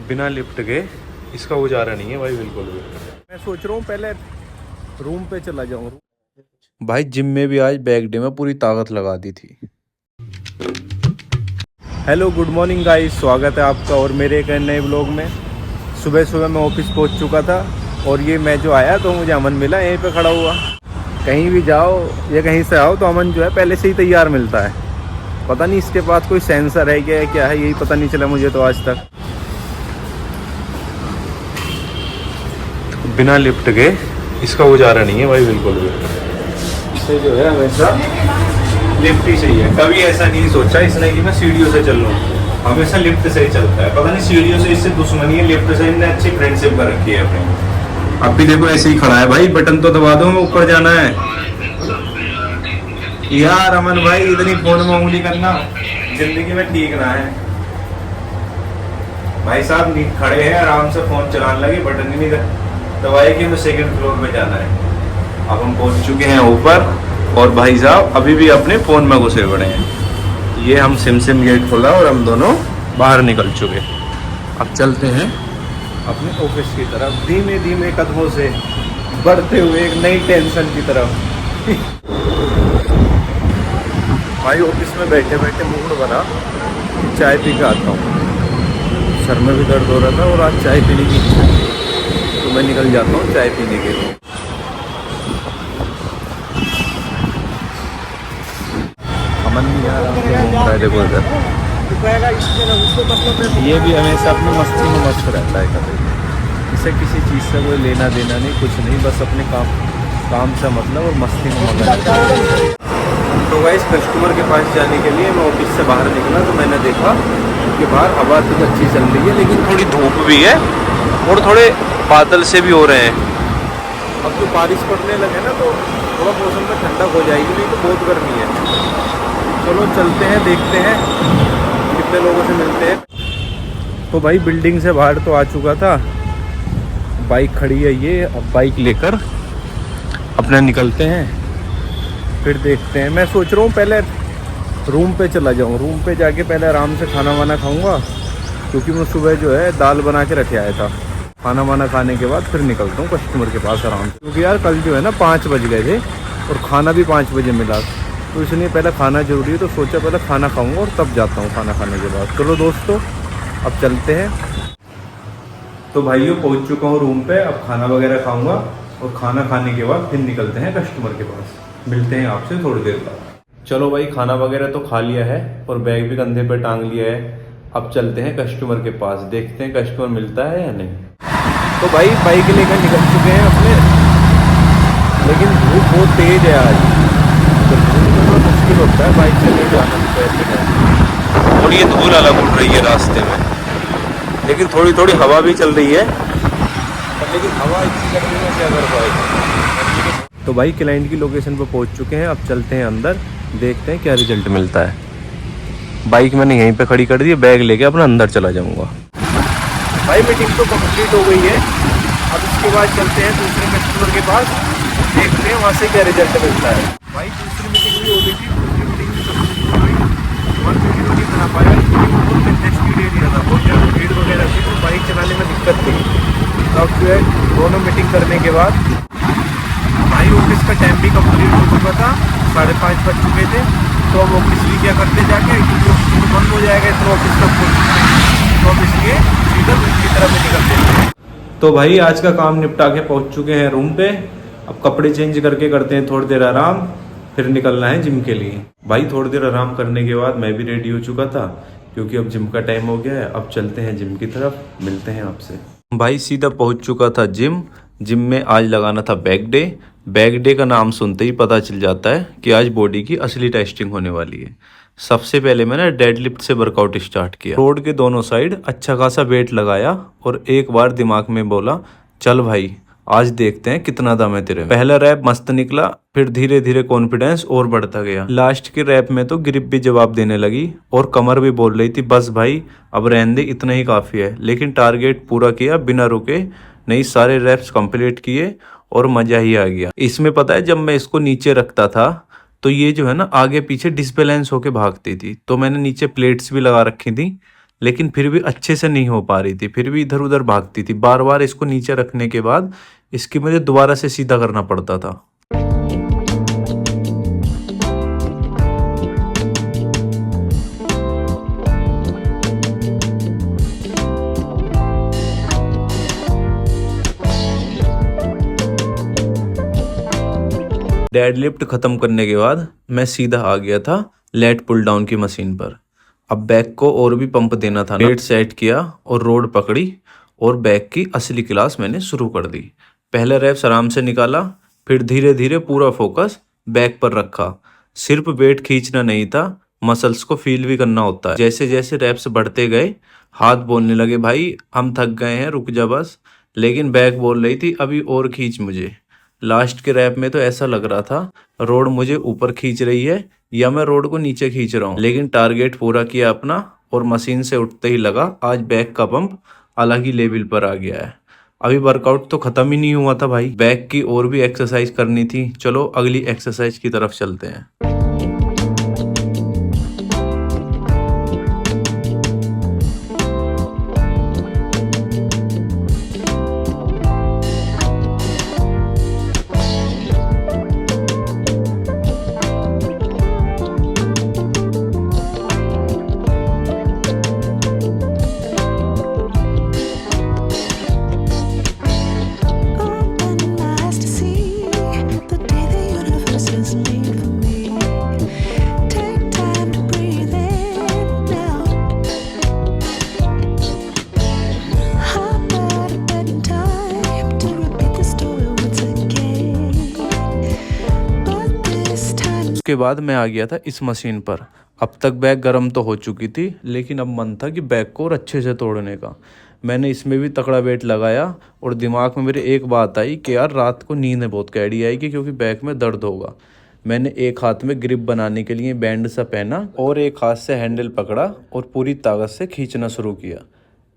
बिना लिफ्ट के इसका गुजारा नहीं है भाई, बिल्कुल भी। मैं सोच रहा हूँ पहले रूम पे चला जाऊँ। भाई जिम में भी आज बैक डे में पूरी ताकत लगा दी थी। हेलो गुड मॉर्निंग गाइस, स्वागत है आपका और मेरे एक नए ब्लॉग में। सुबह सुबह मैं ऑफिस पहुंच चुका था और ये मैं जो आया तो मुझे अमन मिला यहीं पे खड़ा हुआ। कहीं भी जाओ या कहीं से आओ तो अमन जो है पहले से ही तैयार मिलता है। पता नहीं इसके पास कोई सेंसर है क्या है, यही पता नहीं चला मुझे तो आज तक। बिना लिफ्ट के इसका गुजारा नहीं है भाई, बिल्कुल भी। इसे जो है हमेशा लिफ्ट ही चाहिए। कभी ऐसा नहीं सोचा इसने कि मैं सीढ़ियों से चल लूँ, हमेशा लिफ्ट से ही चलता है। पता नहीं सीढ़ियों से इससे दुश्मनी है, लिफ्ट से इनने अच्छी फ्रेंडशिप कर रखी है अपनी। अब भी देखो ऐसे ही खड़ा है भाई, बटन तो दबा दो, ऊपर जाना है। यार अमन भाई इतनी फोन में उंगली करना जिंदगी में ठीक ना है। भाई साहब खड़े हैं आराम से फोन चलाने लगे, बटन ही नहीं दबाए कि हमें सेकंड फ्लोर पे जाना है। अब हम पहुंच चुके हैं ऊपर और भाई साहब अभी भी अपने फ़ोन में घुसे पड़े हैं। ये हम सिम गेट खोला और हम दोनों बाहर निकल चुके। अब चलते हैं अपने ऑफिस की तरफ धीमे धीमे कदमों से, बढ़ते हुए एक नई टेंशन की तरफ। भाई ऑफिस में बैठे बैठे मूड बना कि चाय पी के आता हूँ। सर में भी दर्द हो रहा था और आज चाय पीने की इच्छा थी, तो मैं निकल जाता हूँ चाय पीने के लिए। देखो इधर ये भी हमेशा अपनी मस्ती में मस्त रहता है। कभी इसे किसी चीज़ से कोई लेना देना नहीं, कुछ नहीं, बस अपने काम से मतलब और मस्ती में मजा आता है। तो गाइस कस्टमर के पास जाने के लिए मैं ऑफिस से बाहर निकला तो मैंने देखा कि बाहर हवा तो अच्छी चल रही है लेकिन थोड़ी धूप भी है और थोड़े बादल से भी हो रहे हैं। अब तो बारिश पड़ने लगे ना तो थोड़ा मौसम में ठंडक हो जाएगी, नहीं तो बहुत गर्मी है। चलो चलते हैं, देखते हैं कितने लोगों से मिलते हैं। तो भाई बिल्डिंग से बाहर तो आ चुका था, बाइक खड़ी है ये, अब बाइक लेकर अपने निकलते हैं, फिर देखते हैं। मैं सोच रहा हूँ पहले रूम पे चला जाऊँ, रूम पे जाके पहले आराम से खाना वाना खाऊंगा, क्योंकि मैं सुबह जो है दाल बना के रखे आया था। खाना वाना खाने के बाद फिर निकलता हूँ कस्टमर के पास आराम से, क्योंकि यार कल जो है ना 5 बज गए थे और खाना भी 5 बजे मिला, तो इसलिए पहले खाना ज़रूरी है। तो सोचा पहले खाना खाऊंगा और तब जाता हूँ खाना खाने के बाद। चलो दोस्तों अब चलते हैं। तो भाइयों पहुँच चुका हूँ रूम पे, अब खाना वगैरह खाऊंगा और खाना खाने के बाद फिर निकलते हैं कस्टमर के पास। मिलते हैं आपसे थोड़ी देर बाद। चलो भाई खाना वगैरह तो खा लिया है और बैग भी कंधे पे टांग लिया है। अब चलते हैं कस्टमर के पास, देखते हैं कस्टमर मिलता है या नहीं। तो भाई बाइक लेकर निकल चुके हैं अपने, लेकिन धूप बहुत तेज है आज, तो थोड़ा मुश्किल होता है बाइक से ले जाना। और ये धूल अलग उड़ रही है रास्ते में, लेकिन थोड़ी थोड़ी हवा भी चल रही है, लेकिन हवा इतनी गर्मी में क्या कर पाएगी। तो भाई क्लाइंट की लोकेशन पर पहुंच चुके हैं, अब चलते हैं अंदर, देखते हैं क्या रिजल्ट मिलता है। बाइक मैंने यहीं पे खड़ी कर दी है, बैग लेके अपना अंदर चला जाऊंगा। भाई मीटिंग तो कंप्लीट हो गई है, अब इसके बाद चलते हैं दूसरे कस्टमर के पास, देखते हैं वहाँ से क्या रिजल्ट मिलता है। भाई दूसरी मीटिंग भी हो गई थी, दूसरी मीटिंग भी कंप्लीट हो गई और वीडियो नहीं बना पाया, बहुत कंजेस्टेड एरिया था, बहुत ज़्यादा भीड़ वगैरह थी, तो बाइक चलाने में दिक्कत थी। तो अब जो है दोनों मीटिंग करने के बाद भाई ऑफिस का टाइम भी कंप्लीट हो चुका था, 5:30 बज चुके थे। तो अब ऑफिस भी क्या करते जाके, क्योंकि ऑफिस तो बंद हो जाएगा इतना ऑफिस का, तो ऑफिस लिए सीधा दूसरी तरफ में निकलते हैं। तो भाई आज का काम निपटा के पहुंच चुके हैं रूम पे, अब कपड़े चेंज करके करते हैं थोड़ी देर आराम, फिर निकलना है जिम के लिए। भाई थोड़ी देर आराम करने के बाद मैं भी रेडी हो चुका था, क्योंकि अब जिम का टाइम हो गया है। अब चलते हैं जिम की तरफ, मिलते हैं आपसे। भाई सीधा पहुंच चुका था जिम में आज लगाना था बैक डे। बैक डे का नाम सुनते ही पता चल जाता है कि आज बॉडी की असली टेस्टिंग होने वाली है। सबसे पहले मैंने डेडलिफ्ट से वर्कआउट स्टार्ट किया। रोड के दोनों साइड अच्छा खासा वेट लगाया और एक बार दिमाग में बोला चल भाई आज देखते हैं कितना दम है तेरे में। पहला रैप मस्त निकला, फिर धीरे धीरे कॉन्फिडेंस और बढ़ता गया। लास्ट के रैप में तो ग्रिप भी जवाब देने लगी और कमर भी बोल रही थी बस भाई अब रहने दे, इतना ही काफी है। लेकिन टारगेट पूरा किया बिना रुके, नहीं सारे रैप्स कंप्लीट किए और मजा ही आ गया। इसमें पता है जब मैं इसको नीचे रखता था तो ये जो है ना आगे पीछे डिसबैलेंस होके भागती थी, तो मैंने नीचे प्लेट्स भी लगा रखी थी लेकिन फिर भी अच्छे से नहीं हो पा रही थी, फिर भी इधर उधर भागती थी। बार बार इसको नीचे रखने के बाद इसकी मुझे दोबारा से सीधा करना पड़ता था। डेडलिफ्ट खत्म करने के बाद मैं सीधा आ गया था लेट पुल डाउन की मशीन पर। अब बैक को और भी पंप देना था। वेट सेट किया और रोड पकड़ी और बैक की असली क्लास मैंने शुरू कर दी। पहले रैप्स आराम से निकाला, फिर धीरे धीरे पूरा फोकस बैक पर रखा। सिर्फ वेट खींचना नहीं था, मसल्स को फील भी करना होता है। जैसे जैसे रैप्स बढ़ते गए हाथ बोलने लगे, भाई हम थक गए हैं, रुक जा बस। लेकिन बैक बोल रही थी, अभी और खींच मुझे। लास्ट के रैप में तो ऐसा लग रहा था रोड मुझे ऊपर खींच रही है या मैं रोड को नीचे खींच रहा हूँ। लेकिन टारगेट पूरा किया अपना और मशीन से उठते ही लगा आज बैक का पंप अलग ही लेवल पर आ गया है। अभी वर्कआउट तो खत्म ही नहीं हुआ था भाई, बैक की और भी एक्सरसाइज करनी थी। चलो अगली एक्सरसाइज की तरफ चलते हैं। उसके बाद मैं आ गया था इस मशीन पर। अब तक बैक गर्म तो हो चुकी थी, लेकिन अब मन था कि बैक को और अच्छे से तोड़ने का। मैंने इसमें भी तगड़ा वेट लगाया और दिमाग में मेरे एक बात आई कि यार रात को नींद बहुत कैडी आएगी क्योंकि बैक में दर्द होगा। मैंने एक हाथ में ग्रिप बनाने के लिए बैंड सा पहना और एक हाथ से हैंडल पकड़ा और पूरी ताकत से खींचना शुरू किया।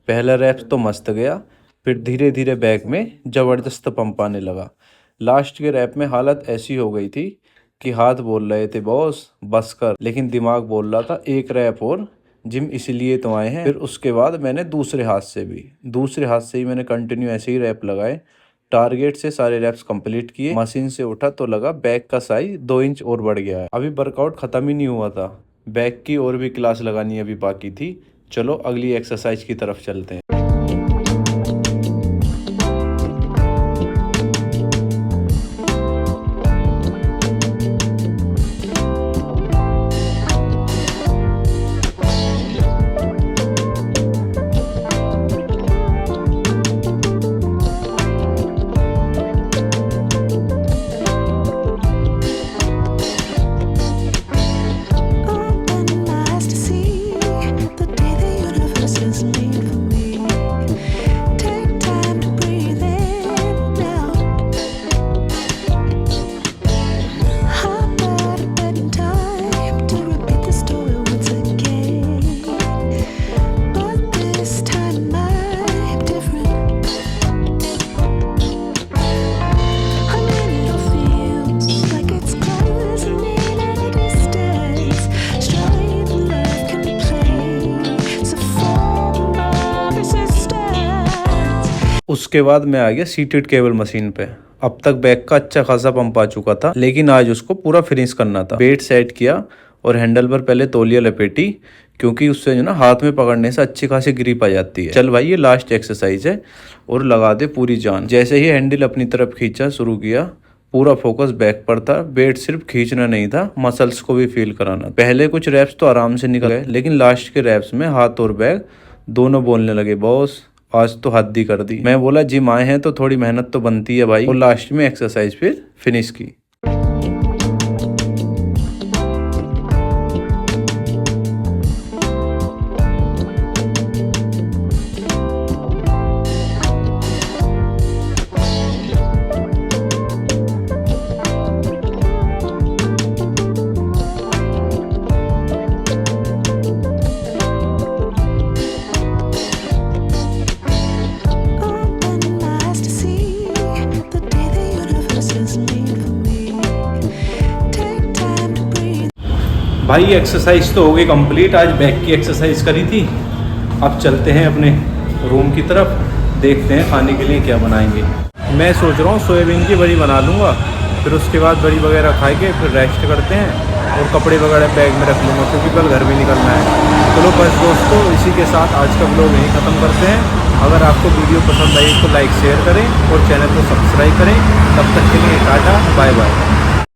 पहला रैप तो मस्त गया, फिर धीरे धीरे बैक में ज़बरदस्त पंप आने लगा। लास्ट के रैप में हालत ऐसी हो गई थी कि हाथ बोल रहे थे बॉस बस कर, लेकिन दिमाग बोल रहा था एक रैप और, जिम इसीलिए तो आए हैं। फिर उसके बाद मैंने दूसरे हाथ से ही मैंने कंटिन्यू ऐसे ही रैप लगाए। टारगेट से सारे रैप्स कंप्लीट किए। मशीन से उठा तो लगा बैक का साइज 2 इंच और बढ़ गया है। अभी वर्कआउट खत्म ही नहीं हुआ था, बैक की और भी क्लास लगानी अभी बाकी थी। चलो अगली एक्सरसाइज की तरफ चलते हैं। उसके बाद मैं आ गया सीटेड केबल मशीन पे। अब तक बैक का अच्छा खासा पंप आ चुका था, लेकिन आज उसको पूरा फिनिश करना था। वेट सेट किया और हैंडल पर पहले तौलिया लपेटी, क्योंकि उससे जो ना हाथ में पकड़ने से अच्छी खासी ग्रिप आ जाती है। चल भाई ये लास्ट एक्सरसाइज है और लगा दे पूरी जान। जैसे ही हैंडल अपनी तरफ खींचा शुरू किया, पूरा फोकस बैक पर था। वेट सिर्फ खींचना नहीं था, मसल्स को भी फील कराना। पहले कुछ रैप्स तो आराम से निकल गए, लेकिन लास्ट के रैप्स में हाथ और बैक दोनों बोलने लगे बॉस आज तो हद ही कर दी। मैं बोला जिम आए हैं तो थोड़ी मेहनत तो बनती है भाई, और लास्ट में एक्सरसाइज फिर फिनिश की। भाई एक्सरसाइज तो हो गई कंप्लीट। आज बैक की एक्सरसाइज करी थी अब चलते हैं अपने रूम की तरफ, देखते हैं खाने के लिए क्या बनाएंगे। मैं सोच रहा हूँ सोयाबीन की बड़ी बना लूँगा, फिर उसके बाद बड़ी वगैरह खा के फिर रेस्ट करते हैं और कपड़े वगैरह बैग में रख लूँगा क्योंकि कल घर भी निकलना है। चलो बस दोस्तों, इसी के साथ आज का व्लॉग यहीं ख़त्म करते हैं। अगर आपको वीडियो पसंद आई तो लाइक शेयर करें और चैनल को सब्सक्राइब करें। तब तक के लिए टाटा बाय बाय।